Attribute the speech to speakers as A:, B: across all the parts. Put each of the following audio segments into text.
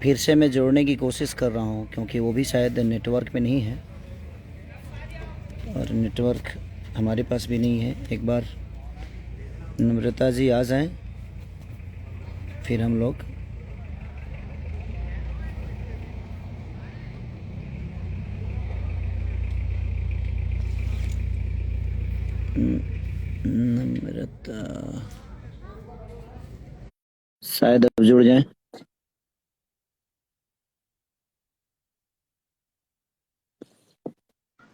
A: फिर से मैं जोड़ने की कोशिश कर रहा हूँ क्योंकि वो भी शायद नेटवर्क पे नहीं है और नेटवर्क हमारे पास भी नहीं है। एक बार नम्रता जी आ जाएं फिर हम लोग नम्रता शायद अब जुड़ जाएं।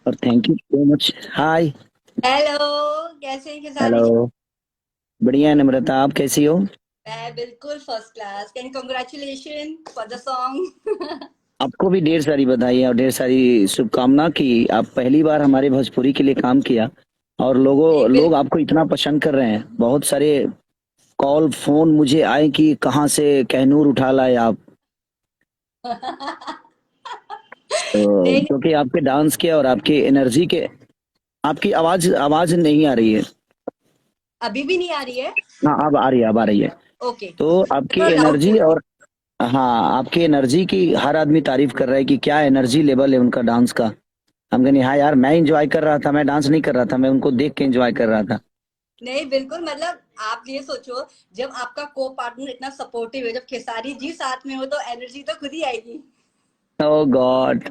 A: और thank you so much. Hi.
B: Hello. कैसे हैं खेसारी जी?
A: हेलो। बढ़िया है नम्रता, आप कैसी हो?
B: मैं बिल्कुल first class. Can congratulation for the song.
A: आपको भी ढेर सारी बधाई और ढेर सारी शुभकामना कि आप पहली बार हमारे भोजपुरी के लिए काम किया और लोग
B: बिल्कुल।
A: आपको इतना पसंद कर रहे हैं। बहुत सारे कॉल फोन मुझे आए कि कहाँ से कहनूर उठा लाए आप। तो
B: नहीं,
A: क्योंकि आपके डांस के और आपकी एनर्जी के, आपकी आवाज आवाज नहीं आ रही है।
B: अभी भी नहीं आ रही है।
A: हाँ अब आ रही है, अब आ रही है।
B: ओके,
A: तो आपकी
B: थोड़ा लाउड
A: एनर्जी
B: बोलूं?
A: और हाँ, आपकी एनर्जी की हर आदमी तारीफ कर रहा है कि क्या एनर्जी लेवल है उनका डांस का। हम कहने हाँ यार, मैं एंजॉय कर रहा था, मैं डांस नहीं कर रहा था, मैं उनको देख के एंजॉय कर रहा था।
B: नहीं, बिल्कुल। मतलब आप ये सोचो, जब आपका को पार्टनर इतना सपोर्टिव है, जब खेसारी जी साथ में हो तो एनर्जी तो खुद ही आएगी।
A: ओ गॉड।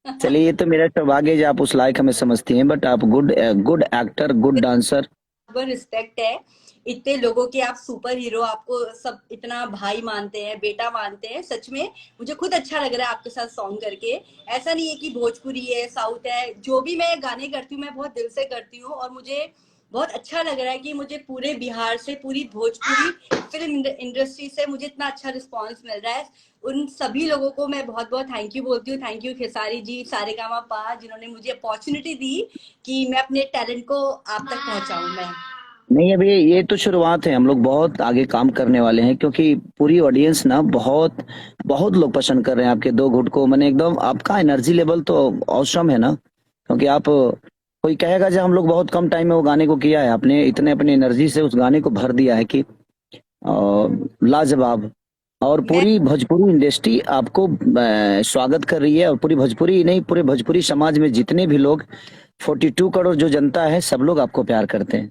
A: चलिए, ये तो मेरा सौभाग्य है जो आप उस लायक हमें समझती हैं, बट आप good good actor, good dancer.
B: Respect है। इतने लोगों के आप सुपर हीरो, आपको सब इतना भाई मानते हैं, बेटा मानते हैं। सच में मुझे खुद अच्छा लग रहा है आपके साथ सॉन्ग करके। ऐसा नहीं है कि भोजपुरी है, साउथ है, जो भी मैं गाने करती हूँ मैं बहुत दिल से करती हूँ। और मुझे बहुत अच्छा लग रहा है कि मुझे पूरे बिहार से, पूरी भोजपुरी फिल्म इंडस्ट्री से मुझे इतना अच्छा रिस्पॉन्स मिल रहा है। उन सभी लोगों को मैं बहुत बहुत थैंक यू बोलती हूँ। थैंक यू खेसारी जी, सारेगामापा, जिन्होंने मुझे अपॉर्चुनिटी दी कि मैं अपने टैलेंट को आप तक पहुंचाऊं मैं।
A: नहीं, अभी ये तो शुरुआत है, हम लोग बहुत आगे काम करने वाले हैं क्योंकि पूरी ऑडियंस ना बहुत बहुत लोग पसंद कर रहे हैं आपके दो घुट को। मैंने एकदम आपका एनर्जी लेवल तो औसम है ना, क्योंकि आप कोई कहेगा जब हम लोग बहुत कम टाइम में वो गाने को किया है, आपने इतने अपनी एनर्जी से उस गाने को भर दिया है कि लाजवाब। और
B: मैं
A: पूरी भोजपुरी इंडस्ट्री आपको स्वागत कर रही है और पूरी भोजपुरी ही नहीं, पूरे भोजपुरी समाज में जितने भी लोग 42 करोड़ जो जनता है, सब लोग आपको प्यार करते हैं।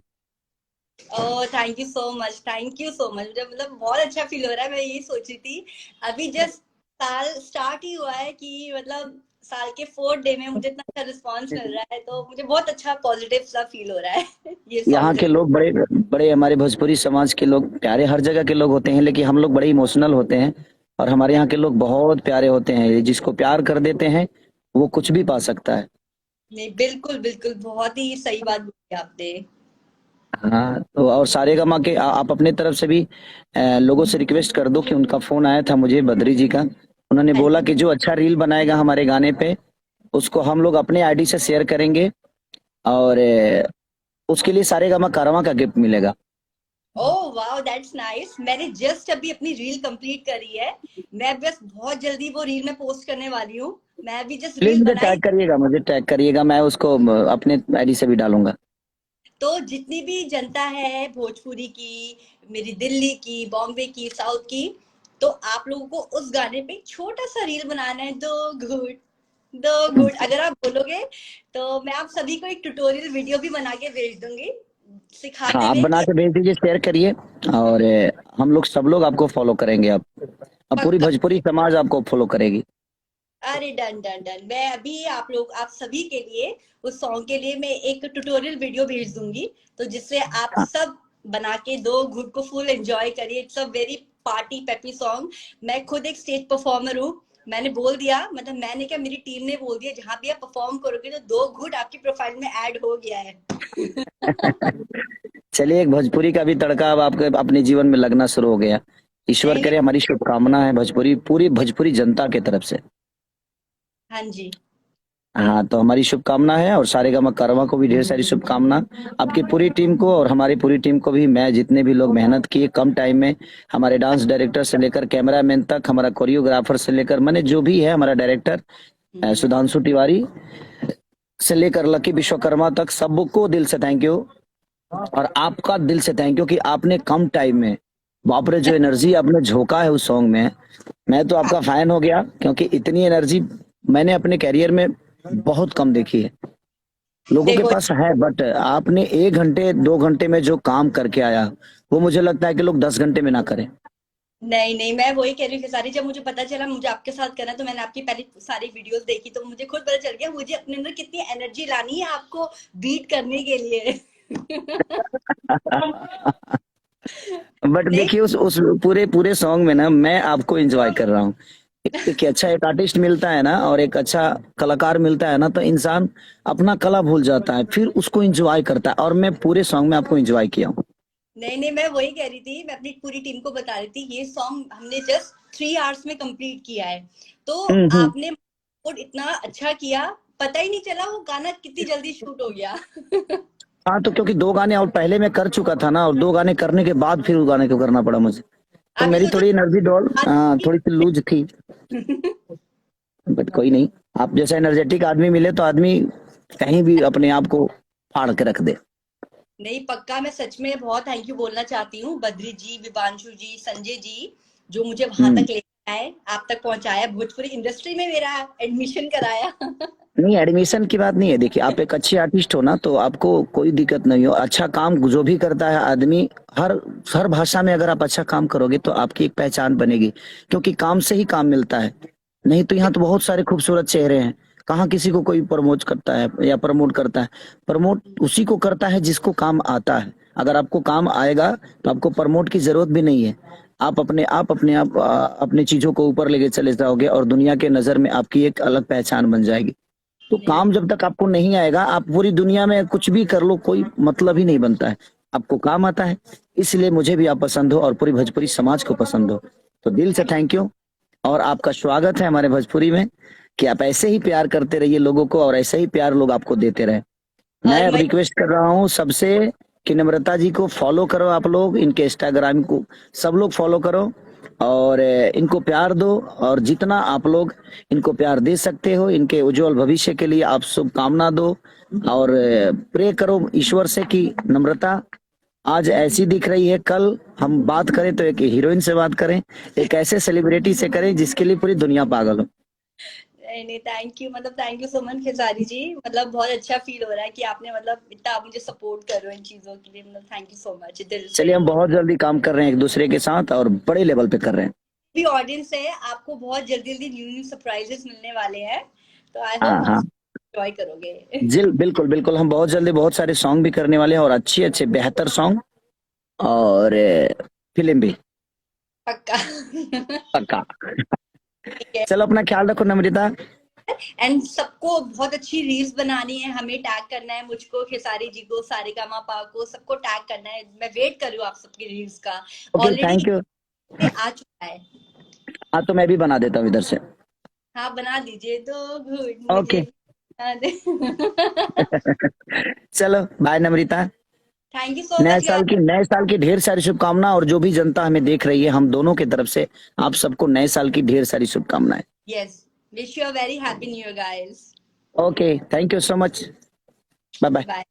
B: Oh, thank you so much, thank you so much. मुझे मतलब बहुत अच्छा फील हो रहा है। मैं यही सोच रही थी, अभी जस्ट साल स्टार्ट ही हुआ है कि मतलब साल के 4th डे में मुझे इतना अच्छा रिस्पांस मिल रहा है, तो मुझे बहुत अच्छा पॉजिटिव सा फील हो रहा है ये
A: यहाँ
B: सॉन्ग
A: के
B: जब।
A: लोग बड़े बड़े, हमारे भोजपुरी समाज के लोग प्यारे हर जगह के लोग होते हैं, लेकिन हम लोग बड़े इमोशनल होते हैं और हमारे यहाँ के लोग बहुत प्यारे होते हैं। जिसको प्यार कर देते हैं वो कुछ भी पा सकता है।
B: नहीं, बिल्कुल बिल्कुल, बहुत ही सही बात बोली आपने।
A: हाँ, तो और सारेगामा के आप अपने तरफ से भी लोगों से रिक्वेस्ट कर दो कि उनका फोन आया था मुझे, बद्री जी का। उन्होंने
B: हाँ
A: बोला
B: जी।
A: कि जो अच्छा रील बनाएगा हमारे गाने पे, उसको हम लोग अपने आईडी से शेयर करेंगे और उसके लिए सारेगामा कारवां का गिफ्ट मिलेगा।
B: Oh wow, that's nice. मैंने जस्ट अभी अपनी रील कंप्लीट करी है। मैं बस बहुत जल्दी वो रील में पोस्ट करने वाली हूँ। मैं अभी जस्ट
A: प्लीज
B: रील
A: मुझे
B: बनाई।
A: टैग करिएगा, मुझे टैग करिएगा, मैं उसको अपने आईडी से भी डालूंगा।
B: तो जितनी भी जनता है भोजपुरी की, मेरी दिल्ली की, बॉम्बे की, साउथ की, तो आप लोगों को उस गाने पे छोटा सा रील बनाना है। दो घुट, दो घुट अगर आप बोलोगे तो मैं आप सभी को एक ट्यूटोरियल वीडियो भी बना के भेज दूंगी,
A: हाँ,
B: सिखाते
A: आप
B: हुए
A: बना
B: कि
A: के भेज दीजिए, शेयर करिए और हम लोग सब लोग आपको फॉलो करेंगे। अब पूरी
B: पक्का।
A: भोजपुरी समाज आपको फॉलो करेगी।
B: अरे डन डन डन, मैं अभी आप सभी के लिए, उस सॉन्ग के लिए मैं एक ट्यूटोरियल वीडियो भेज दूंगी, तो जिससे आप
A: हाँ,
B: सब बना के दो घुट को फुल एंजॉय करिए। It's a very party peppy song. मैं खुद एक स्टेज परफॉर्मर हूँ। मैंने बोल दिया, मतलब मैंने क्या, मेरी टीम ने बोल दिया, जहां भी आप परफॉर्म करोगे तो दो घुट आपकी प्रोफाइल में ऐड हो गया है।
A: चलिए, एक भोजपुरी का भी तड़का अब आपके अपने जीवन में लगना शुरू हो गया। ईश्वर
B: नहीं नहीं।
A: करे, हमारी शुभकामना है भोजपुरी, पूरी भोजपुरी जनता की तरफ से।
B: हाँ जी।
A: हाँ, तो हमारी शुभकामना है और सारेगामा कारवां को भी ढेर सारी शुभकामना। आपकी पूरी टीम को और हमारी पूरी टीम को भी, मैं जितने भी लोग मेहनत किए कम टाइम में, हमारे डांस डायरेक्टर से लेकर कैमरामैन तक, हमारा कोरियोग्राफर से लेकर, मैंने जो भी है हमारा डायरेक्टर
B: हम्म।
A: सुधांशु तिवारी से लेकर लकी विश्वकर्मा तक, सबको दिल से थैंक यू। और आपका दिल से थैंक यू कि आपने कम टाइम में बाप रे, जो एनर्जी आपने झोंका है उस सॉन्ग में, मैं तो आपका फैन हो गया, क्योंकि इतनी एनर्जी मैंने अपने कैरियर में बहुत कम देखी है। लोगों के
B: देखो,
A: पास है, बट आपने 1 घंटे 2 घंटे में जो काम करके आया, वो मुझे लगता है कि लोग 10 घंटे में ना करें।
B: नहीं नहीं, मैं वही कह रही हूँ खेसारी, जब मुझे पता चला मुझे आपके साथ करना है, तो मैंने आपकी पहली सारी वीडियोस देखी, तो मुझे खुद पता चल गया मुझे अपने अंदर कितनी एनर्जी लानी है आपको बीट करने के लिए।
A: बट
B: नहीं
A: देखिए, उस पूरे पूरे सॉन्ग में ना मैं आपको एंजॉय कर रहा हूँ। एक अच्छा एक आर्टिस्ट मिलता है ना, और एक अच्छा कलाकार मिलता है ना, तो इंसान अपना कला भूल जाता है, फिर उसको एंजॉय करता है, और मैं पूरे सॉन्ग में आपको एंजॉय किया हूँ।
B: नहीं नहीं, मैं वही कह रही थी, मैं अपनी पूरी टीम को बता रही थी, ये सॉन्ग हमने जस्ट 3 आवर्स में कंप्लीट किया है। तो
A: हम्म।
B: आपने इतना अच्छा किया, पता ही नहीं चला वो गाना कितनी जल्दी शूट हो गया।
A: हाँ, तो क्योंकि 2 गाने और पहले मैं कर चुका था ना, और 2 गाने करने के बाद फिर उस गाने को करना पड़ा मुझे, तो
B: अभी
A: मेरी
B: सोचो।
A: थोड़ी एनर्जी थोड़ी सी लूज थी। बट कोई नहीं, आप जैसा एनर्जेटिक आदमी मिले तो आदमी कहीं भी अपने आप को फाड़ के रख दे।
B: नहीं पक्का, मैं सच में बहुत थैंक यू बोलना चाहती हूँ बद्री जी, विभांशु जी, संजय जी, जो मुझे वहां
A: हम्म।
B: तक लेके आए, आप तक पहुंचाया, भोजपुरी इंडस्ट्री में मेरा एडमिशन कराया।
A: नहीं, एडमिशन की बात नहीं है। देखिए, आप एक अच्छे आर्टिस्ट हो ना, तो आपको कोई दिक्कत नहीं हो। अच्छा काम जो भी करता है आदमी, हर हर भाषा में अगर आप अच्छा काम करोगे तो आपकी एक पहचान बनेगी, क्योंकि काम से ही काम मिलता है। नहीं तो यहाँ तो बहुत सारे खूबसूरत चेहरे हैं, कहाँ किसी को कोई प्रमोट करता है या प्रमोट करता है। प्रमोट उसी को करता है जिसको काम आता है। अगर आपको काम आएगा तो आपको प्रमोट की जरूरत भी नहीं है। आप अपने चीजों को ऊपर लेके चले जाओगे, और दुनिया के नजर में आपकी एक अलग पहचान बन जाएगी। तो
B: नहीं
A: काम जब तक आपको नहीं आएगा, आप पूरी दुनिया में कुछ भी कर लो, कोई मतलब ही नहीं बनता है। आपको काम आता है, इसलिए मुझे भी आप पसंद हो, और पूरी भोजपुरी समाज को पसंद हो। तो दिल से थैंक यू, और आपका स्वागत है हमारे भोजपुरी में, कि आप ऐसे ही प्यार करते रहिए लोगों को, और ऐसे ही प्यार लोग आपको देते रहे। मैं
B: और
A: अब
B: मैं
A: रिक्वेस्ट कर रहा हूँ सबसे कि नम्रता जी को फॉलो करो, आप लोग इनके इंस्टाग्राम को सब लोग फॉलो करो, और इनको प्यार दो, और जितना आप लोग इनको प्यार दे सकते हो, इनके उज्जवल भविष्य के लिए आप शुभकामना दो, और प्रे करो ईश्वर से कि नम्रता आज ऐसी दिख रही है, कल हम बात करें तो एक हीरोइन से बात करें, एक ऐसे सेलिब्रिटी से करें जिसके लिए पूरी दुनिया पागल हो।
B: नहीं नहीं, थैंक यू, मतलब thank you so much Khesari ji, मतलब बहुत अच्छा फील हो रहा है कि आपने मतलब इतना आप मुझे सपोर्ट कर रहे हो इन चीजों के लिए, मतलब थैंक यू सो मच दिल से।
A: चलिए, हम बहुत जल्दी काम कर रहे हैं एक दूसरे के साथ, और बड़े लेवल पे कर रहे हैं।
B: भी ऑडियंस है, आपको बहुत जल्दी जल्दी न्यू न्यू सरप्राइजेस मिलने वाले हैं, तो आई
A: हाँ
B: होप आप
A: हाँ,
B: एंजॉय करोगे।
A: जी बिल्कुल बिल्कुल, हम बहुत जल्दी बहुत सारे सॉन्ग भी करने वाले हैं, और अच्छे अच्छे बेहतर सॉन्ग, और फिल्म भी।
B: पक्का।
A: पक्का।
B: ठीक है।
A: चलो, अपना ख्याल रखो नम्रता।
B: एंड सबको बहुत अच्छी रील्स बनानी है, हमें टैग करना है, मुझको, खेसारी जी को, सारेगामा पा को, सबको टैग करना है, मैं वेट कर रही हूँ आप सबकी रील्स का।
A: Okay,
B: already
A: thank you.
B: आ चुका है।
A: हाँ, तो मैं भी बना देता हूँ इधर से।
B: हाँ बना दीजिए, तो गुड मुझे
A: ओके।
B: बना दे।
A: चलो, bye Namrata.
B: Thank you so much guys.
A: नए साल की ढेर सारी शुभकामना, और जो भी जनता हमें देख रही है, हम दोनों की तरफ से आप सबको नए साल की ढेर सारी शुभकामनाएं।
B: Yes, wish you a very happy new year guys.
A: Okay, thank you so much. Bye bye.
B: Bye.